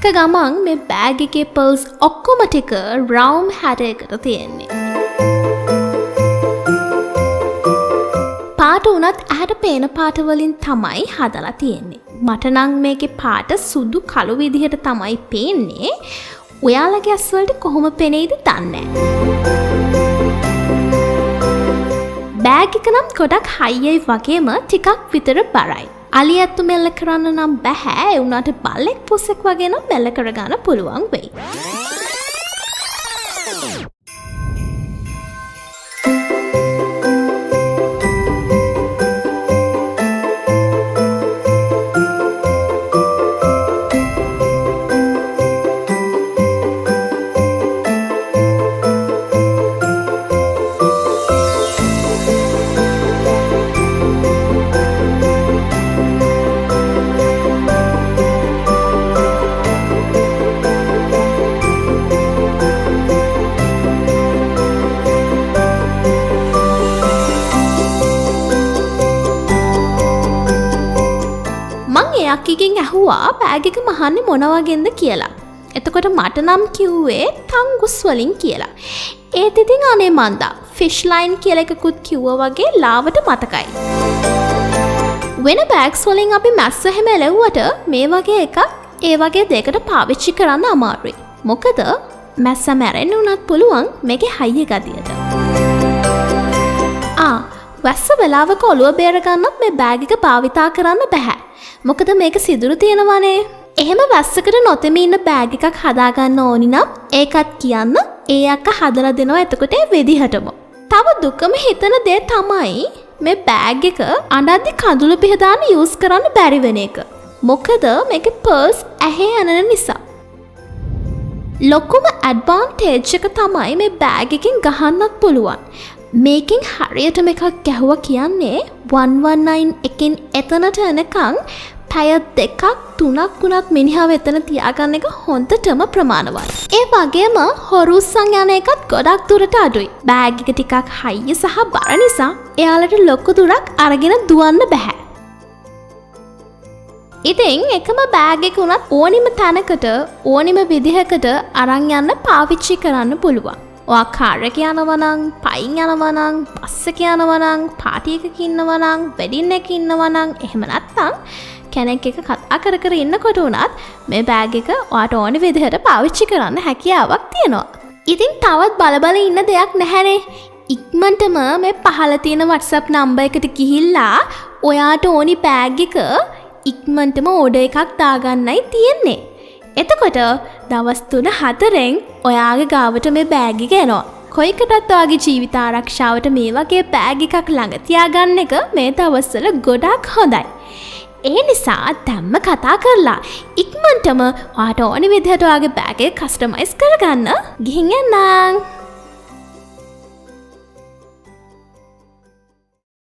දැක්ක ගමන් මේ බෑග් එකේ පර්ස් ඔක්කොම ටික රවුම් 60කට තියෙන්නේ. පාට උනත් ඇහැට පේන පාට වලින් තමයි හදලා තියෙන්නේ. මට නම් මේකේ පාට සුදු කළු විදිහට තමයි පේන්නේ. ඔයාලගේ ඇස් වලට කොහොම පෙනෙයිද දන්නේ නැහැ. බෑග් එක නම් ගොඩක් හයියයි වගේම ටිකක් විතර බරයි. අලි ඇත්තු මෙල්ල කරන්න නම් බෑ. ඒ උනාට බල්ලෙක් පුස්සෙක් වගේ නම් මෙල්ල කරගන්න පුළුවන් වෙයි. යක්කිගෙන් ඇහුවා බෑග් එක මහන්නේ මොන වගේන්ද කියලා. එතකොට මට නම් කිව්වේ තංගුස් වලින් කියලා. ඒත් ඉතින් අනේ මන්දා ෆිෂ් ලයින් කියලා එකකුත් කිව්වා වගේ ලාවට මතකයි. වෙන බෑග්ස් වලින් අපි මැස්ස හැම එලෙව්වට මේ වගේ එකක් ඒ වගේ දෙයකට පාවිච්චි කරන්න අමාරුයි. මොකද මැස්ස මැරෙන්න උනත් පුළුවන් මේකේ හයිය ගතියට. වැස්ස වෙලාවක ඔළුව බේර ගන්නත් මේ බෑග් එක භාවිතා කරන්න බෑ. මොකද මේක සිදුරු තියෙනවනේ. එහෙම වැස්සකට නොතෙමි ඉන්න බෑග් එකක් හදාගන්න ඕනි නම් ඒකත් කියන්න ඒ අක්කා හදලා දෙනවා එතකොට ඒ විදිහටම. තව දුකම හිතන දේ තමයි මේ බෑග් එක අඬද්දි කඳුළු පිහ දාන්න යූස් කරන්න බැරි වෙන එක. මොකද මේකේ පර්ස් ඇහි යනන නිසා. ලොකුම ඇඩ්වාන්ටේජ් එක තමයි මේ බෑග් එකෙන් ගහන්නත් පුළුවන්. මේකෙන් හරියටම එකක් ගැහුවා කියන්නේ 119 එකෙන් එතනට එනකන් පැය 2ක් 3ක් වුණත් මිනිහාව එතන තියාගන්න එක හොඳටම ප්‍රමාණවත්. ඒ වගේම හොරුස්සන් යන එකත් ගොඩක් දුරට අඩුයි. බෑග් එක ටිකක් හයිය සහ බර නිසා එයාලට ලොකු දුරක් අරගෙන දුවන්න බෑ. ඉතින් එකම බෑග් එක උනත් ඕනිම තැනකට ඕනිම විදිහකට අරන් යන්න පාවිච්චි කරන්න පුළුවන්. ඔයා කාර් එක යනවා නම්, පයින් යනවා නම්, බස් එක යනවා නම්, පාටි එකක ඉන්නවා නම්, වෙඩින් එකක ඉන්නවා නම්, එහෙම නැත්නම් කෙනෙක් එක්ක කතා කර කර ඉන්නකොට උනත් මේ බෑග් එක ඔයාට ඕන විදිහට පාවිච්චි කරන්න හැකියාවක් තියෙනවා. ඉතින් තවත් බල ඉන්න දෙයක් නැහැනේ. ඉක්මනටම මේ පහළ තියෙන WhatsApp නම්බර් එකට ගිහිල්ලා ඔයාට ඕනි බෑග් එක ඉක්මනටම ඕඩර් එකක් දාගන්නයි තියෙන්නේ. එතකොට දවස් 3-4න් ඔයාගේ ගාවට මේ බෑග් එක එනවා. කොයිකටත් ඔයාගේ ජීවිත ආරක්ෂාවට මේ වගේ බෑග් එකක් ළඟ තියාගන්න එක මේ දවස්වල ගොඩක් හොඳයි. ඒ නිසා දැම්ම කතා කරලා ඉක්මනටම ඔයාට ඕනි විදිහට ඔයාගේ බෑග් එක කස්ටමයිස් කරගන්න ගිහින් යන්න.